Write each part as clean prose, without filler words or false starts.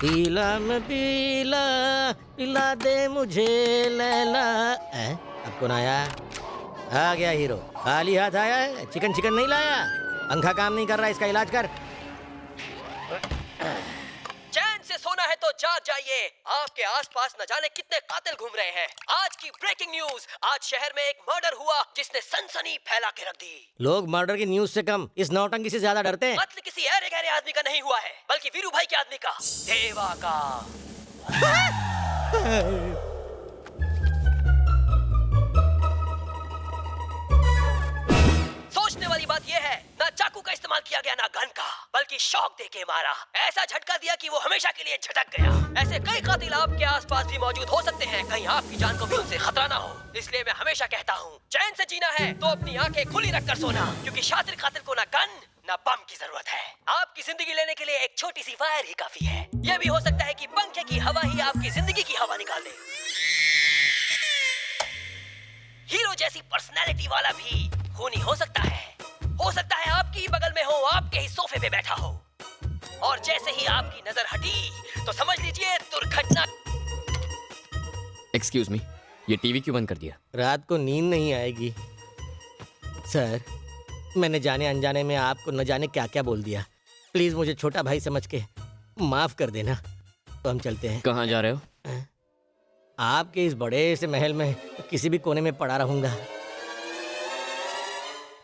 पीला में पीला पिला दे मुझे लैला। अब कौन आया? आ गया हीरो। खाली हाथ आया है? चिकन चिकन नहीं लाया? पंखा काम नहीं कर रहा, इसका इलाज कर। चैन से सोना है तो जाग जाइए, आपके आसपास न जाने कितने कातिल घूम रहे हैं। आज की ब्रेकिंग न्यूज, आज शहर में एक मर्डर हुआ जिसने सनसनी फैला के रख दी। लोग मर्डर की न्यूज से कम इस नौटंकी से ज्यादा डरते हैं। कत्ल किसी अरे गहरे आदमी का नहीं हुआ है, बल्कि वीरू भाई के आदमी का, देवा का। सोचने वाली बात यह है, ना चाकू का इस्तेमाल किया गया ना गन का, बल्कि शॉक देके मारा। ऐसा झटका दिया कि वो हमेशा के लिए झटक गया। ऐसे कई कातिल आपके आसपास भी मौजूद हो सकते हैं, कहीं आपकी जान को भी उनसे खतरा ना हो। इसलिए मैं हमेशा कहता हूँ, चैन से जीना है तो अपनी आंखें खुली रखकर सोना, क्योंकि शातिर कातिल को ना गन ना बम की जरूरत है। आपकी जिंदगी लेने के लिए एक छोटी सी फायर ही काफी है। यह भी हो सकता है कि पंखे की हवा ही आपकी जिंदगी की हवा निकाल दे। हीरो जैसी पर्सनैलिटी वाला भी खूनी हो सकता है आपकी ही बगल में हो, आपके ही सोफे पे बैठा हो, और जैसे ही आपकी नजर हटी तो समझ लीजिए दुर्घटना। एक्सक्यूज मी, ये टीवी क्यों बंद कर दिया? रात को नींद नहीं आएगी सर। मैंने जाने अनजाने में आपको न जाने क्या क्या बोल दिया। प्लीज मुझे छोटा भाई समझ के माफ कर देना। तो हम चलते हैं। कहाँ जा रहे हो? आपके इस बड़े से महल में किसी भी कोने में पड़ा रहूंगा।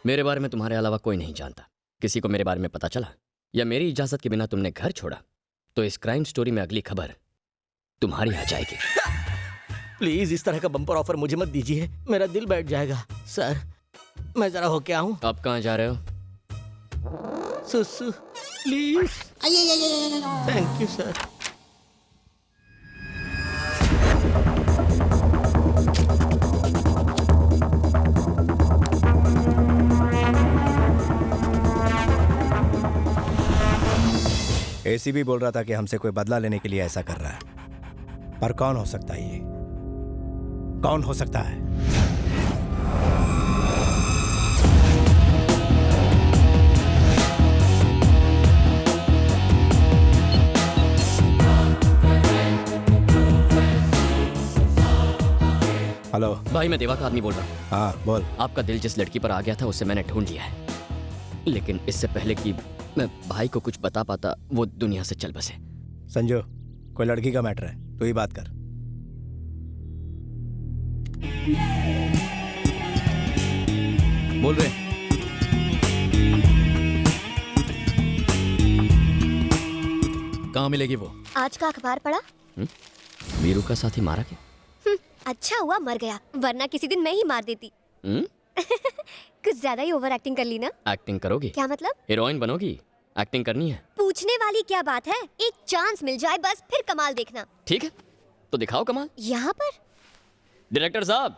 मेरे बारे में तुम्हारे अलावा कोई नहीं जानता। किसी को मेरे बारे में पता चला या मेरी इजाजत के बिना तुमने घर छोड़ा तो इस क्राइम स्टोरी में अगली खबर तुम्हारी आ जाएगी। प्लीज इस तरह का बम्पर ऑफर मुझे मत दीजिए, मेरा दिल बैठ जाएगा। सर मैं जरा होके आऊं। अब कहाँ जा रहे हो? सुसु please. Thank you sir. ACB बोल रहा था कि हमसे कोई बदला लेने के लिए ऐसा कर रहा है, पर कौन हो सकता है ये? कौन हो सकता है? हेलो भाई, मैं देवा का आदमी बोल रहा हूँ। हाँ बोल। आपका दिल जिस लड़की पर आ गया था उसे मैंने ढूंढ लिया है, लेकिन इससे पहले कि मैं भाई को कुछ बता पाता वो दुनिया से चल बसे। संजू, कोई लड़की का मैटर है, तू ही बात कर। बोल रहे। कहाँ मिलेगी वो? आज का अखबार पढ़ा? वीरू का साथी मारा क्या? अच्छा हुआ मर गया, वरना किसी दिन मैं ही मार देती। कुछ ज्यादा ही ओवर एक्टिंग कर ली ना? एक्टिंग करोगी? क्या मतलब? हीरोइन बनोगी? एक्टिंग करनी है? पूछने वाली क्या बात है, एक चांस मिल जाए बस, फिर कमाल देखना। ठीक है, तो दिखाओ कमाल। यहाँ पर डायरेक्टर साहब।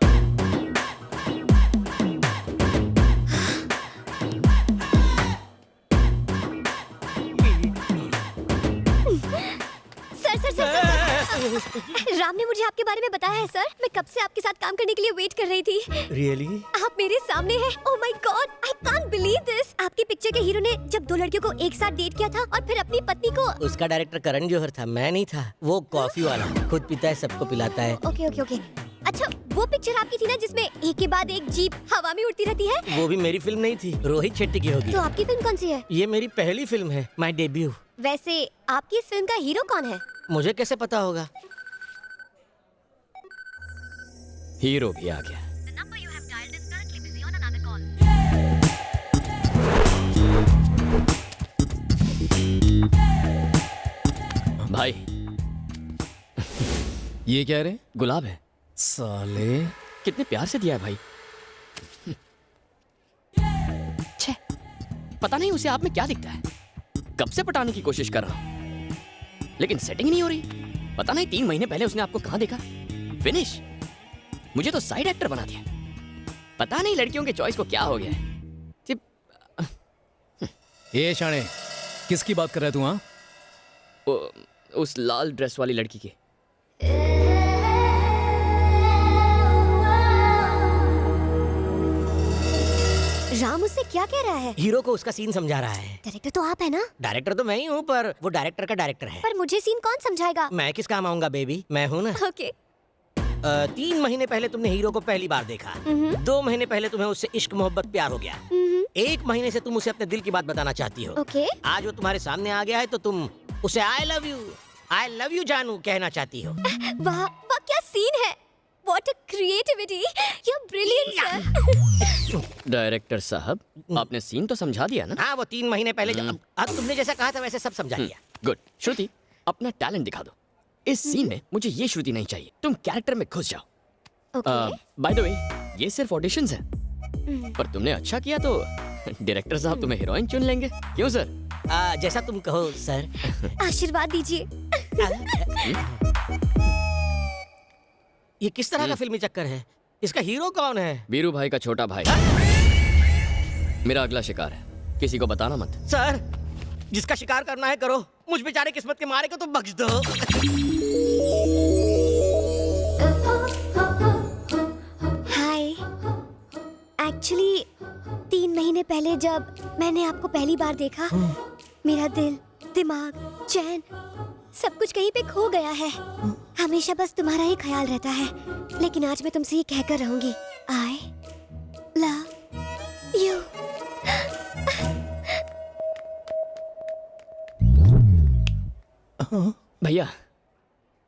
सर राम ने मुझे आपके बारे में बताया है सर। मैं कब से आपके साथ काम करने के लिए वेट कर रही थी। रियली? आप मेरे सामने हैं। Oh my God, I can't believe this. आपकी पिक्चर के हीरो ने जब दो लड़कियों को एक साथ डेट किया था और फिर अपनी पत्नी को। उसका डायरेक्टर करण जौहर था, मैं नहीं था। वो कॉफी वाला, खुद पीता है, सबको पिलाता है। Okay okay okay. अच्छा, वो पिक्चर आपकी थी ना जिसमें एक के बाद एक जीप हवा में उड़ती रहती है? वो भी मेरी फिल्म नहीं थी, रोहित शेट्टी की होगी। तो आपकी फिल्म कौन सी है? ये मेरी पहली फिल्म है, माय डेब्यू। वैसे आपकी इस फिल्म का हीरो कौन है? मुझे कैसे पता होगा? हीरो भी आ गया। भाई ये क्या रे? गुलाब है। साले कितने प्यार से दिया है भाई। छे, पता नहीं उसे आप में क्या दिखता है। कब से पटाने की कोशिश कर रहा हूं, लेकिन सेटिंग नहीं हो रही। पता नहीं 3 महीने पहले उसने आपको कहां देखा। फिनिश। मुझे तो साइड एक्टर बना दिया। पता नहीं लड़कियों के चॉइस को क्या हो गया है। ये शाणे, किसकी बात कर रहा है तू? हाँ, उस लाल ड्रेस वाली लड़की की। राम उससे क्या कह रहा है? हीरो को उसका सीन समझा रहा है। डायरेक्टर तो आप है ना? डायरेक्टर तो मैं ही हूँ, पर वो डायरेक्टर का डायरेक्टर है। पर मुझे सीन कौन समझाएगा? मैं किस काम आऊंगा बेबी, मैं हूँ ना। ओके। 3 महीने पहले तुमने हीरो को पहली बार देखा। 2 महीने पहले तुम्हें उससे इश्क मोहब्बत प्यार हो गया। 1 महीने से तुम उसे अपने दिल की बात बताना चाहती हो। ओके। आज वो तुम्हारे सामने आ गया है तो तुम उसे आई लव यू जानू कहना चाहती हो। वाह वाह, क्या सीन है! What a creativity! You're brilliant, sir. Director साहब, आपने सीन तो समझा दिया ना? हाँ, वो 3 महीने पहले अब तुमने जैसा कहा था वैसे सब समझा दिया। गुड। श्रुति, अपना टैलेंट दिखा दो। इस सीन में मुझे ये श्रुति नहीं चाहिए, तुम कैरेक्टर में घुस जाओ। Okay. बाय द वे, ये सिर्फ ऑडिशंस है, पर तुमने अच्छा किया तो डायरेक्टर साहब तुम्हें हीरोइन चुन लेंगे। क्यों सर? जैसा तुम कहो सर। आशीर्वाद दीजिए। ये किस तरह का फिल्मी चक्कर है? इसका हीरो कौन है? वीरू भाई का छोटा भाई। मेरा अगला शिकार है, किसी को बताना मत। सर, जिसका शिकार करना है करो, मुझ बेचारे किस्मत के मारे को तो बख्श दो। हाय। एक्चुअली 3 महीने पहले जब मैंने आपको पहली बार देखा, मेरा दिल, दिमाग, चैन सब कुछ कहीं पे खो गया है। हमेशा बस तुम्हारा ही ख्याल रहता है, लेकिन आज मैं तुमसे ये कहकर रहूंगी, आई लव यू। भैया,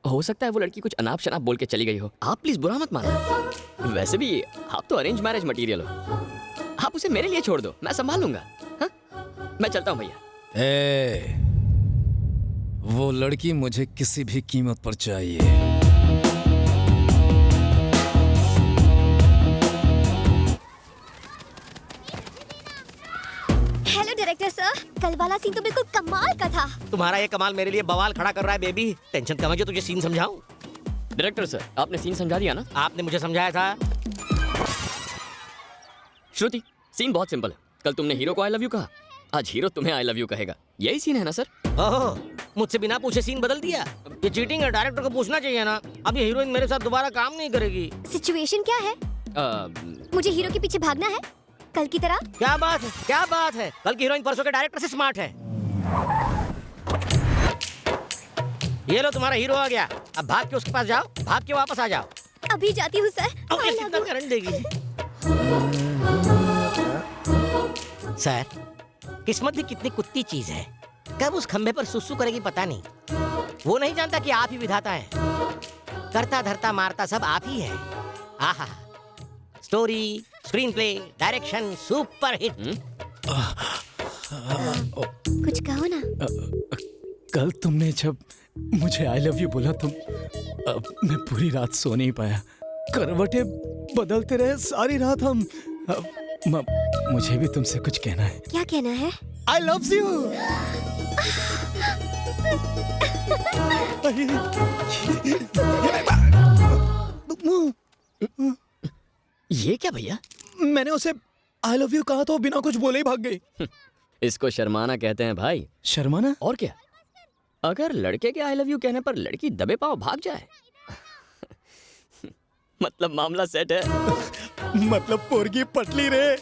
हो सकता है वो लड़की कुछ अनाप शनाप बोल के चली गई हो, आप प्लीज बुरा मत मानना। वैसे भी आप तो अरेंज मैरिज मटेरियल हो, आप उसे मेरे लिए छोड़ दो, मैं संभाल लूंगा। हाँ? मैं चलता हूँ भैया। ए, वो लड़की मुझे किसी भी कीमत पर चाहिए। हेलो डायरेक्टर सर, कल वाला सीन तो बिल्कुल कमाल का था। तुम्हारा ये कमाल मेरे लिए बवाल खड़ा कर रहा है बेबी। टेंशन कम है, जो तुझे सीन समझाऊं? डायरेक्टर सर, आपने सीन समझा दिया ना? आपने मुझे समझाया था। श्रुति, सीन बहुत सिंपल है। कल तुमने हीरो को आई लव यू कहा, आज हीरो तुम्हें आई लव यू कहेगा। यही सीन है ना सर? ओह, मुझसे बिना पूछे सीन बदल दिया। ये चीटिंग है, डायरेक्टर को पूछना चाहिए ना। अब ये हीरोइन मेरे साथ दोबारा काम नहीं करेगी। सिचुएशन क्या है? मुझे हीरो के पीछे भागना है कल की तरह? क्या बात है, क्या बात है! कल की हीरोइन परसों के डायरेक्टर से स्मार्ट है। ये लो, तुम्हारा हीरो आ गया। अब भाग के उसके पास जाओ, भाग के वापस आ जाओ। अभी जाती हूँ सर। अब ये कितना करंट देगी? सर, किस्मत भी कितनी कुत्ती चीज है। कब उस खंबे पर सुसु करेगी पता नहीं। वो नहीं जानता कि आप ही विधाता है। करता धरता मारता सब आप ही है। आहा, story, screen play, direction super hit. कुछ कहो ना। कल तुमने जब मुझे आई लव यू बोला तो मैं पूरी रात सो नहीं पाया। करवटें बदलते रहे सारी रात हम। मुझे भी तुमसे कुछ कहना है। क्या कहना है? I love you. ये क्या भैया? मैंने उसे आई लव यू कहा तो बिना कुछ बोले ही भाग गई। इसको शर्माना कहते हैं भाई। शर्माना? और क्या? अगर लड़के के आई लव यू कहने पर लड़की दबे पांव भाग जाए मतलब मामला सेट है। मतलब पोरगी पटली रे।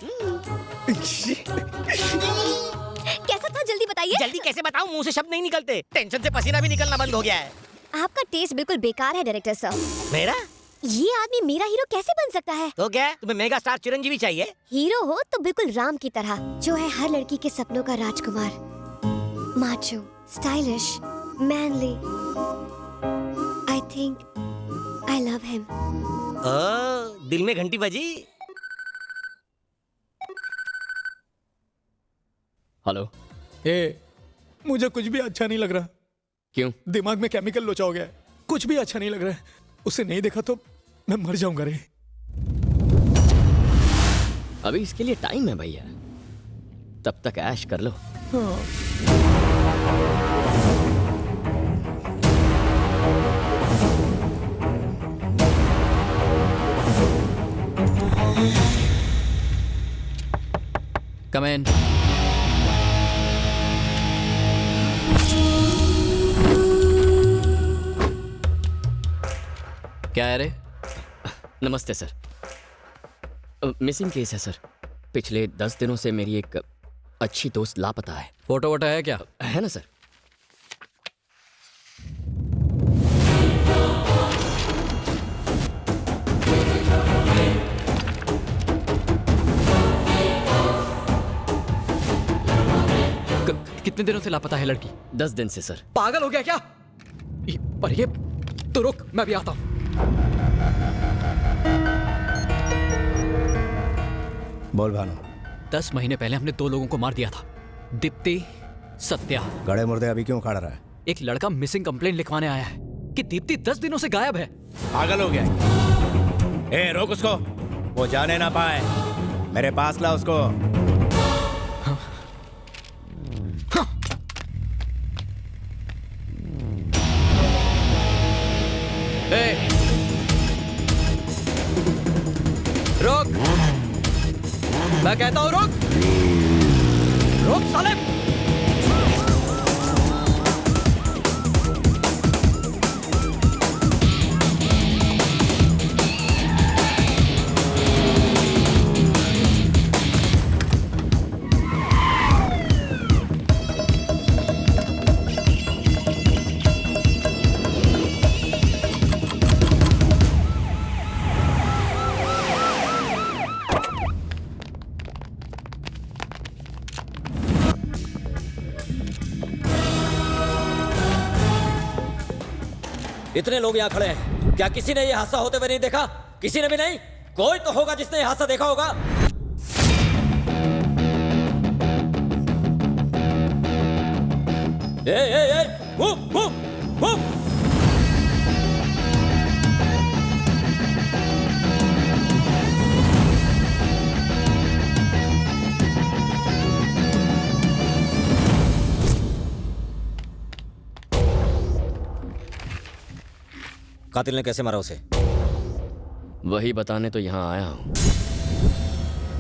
कैसा था, जल्दी बताइए। जल्दी कैसे बताऊं, मुंह से शब्द नहीं निकलते। टेंशन से पसीना भी निकलना बंद हो गया है। आपका टेस्ट बिल्कुल बेकार है डायरेक्टर साहब। मेरा? ये आदमी मेरा हीरो कैसे बन सकता है? तो क्या तुम्हें मेगा स्टार चिरंजीवी चाहिए? हीरो हो तो बिल्कुल राम की तरह, जो है हर लड़की के सपनों का राजकुमार। Macho, stylish, manly. I think I love him. Oh, दिल में घंटी बजी। हेलो। ए, मुझे कुछ भी अच्छा नहीं लग रहा। क्यों? दिमाग में केमिकल लोचा हो गया है। कुछ भी अच्छा नहीं लग रहा है। उसे नहीं देखा तो मैं मर जाऊंगा रे। अभी इसके लिए टाइम है भैया, तब तक ऐश कर लो। कम इन। क्या है रे? नमस्ते सर। मिसिंग केस है सर। पिछले 10 दिनों से मेरी एक अच्छी दोस्त लापता है। फोटो वोटो है क्या? है ना सर? कितने दिनों से लापता है लड़की? 10 दिन से सर। पागल हो गया क्या? पर ये तो रुक, मैं भी आता हूं। बोल भानु। 10 महीने पहले हमने 2 लोगों को मार दिया था, दीप्ति, सत्या। गड़े मुर्दे अभी क्यों खड़ा रहा है? एक लड़का मिसिंग कंप्लेंट लिखवाने आया है कि दीप्ति 10 दिनों से गायब है। पागल हो गया है? ए रोक उसको, वो जाने ना पाए। मेरे पास ला उसको। रुक, मैं कहता हूं रुक। रुक साले। इतने लोग यहाँ खड़े हैं, क्या किसी ने ये हादसा होते हुए नहीं देखा? किसी ने भी नहीं? कोई तो होगा जिसने ये हादसा देखा होगा। Move move move. कातिल ने कैसे मारा उसे? वही बताने तो यहाँ आया हूँ।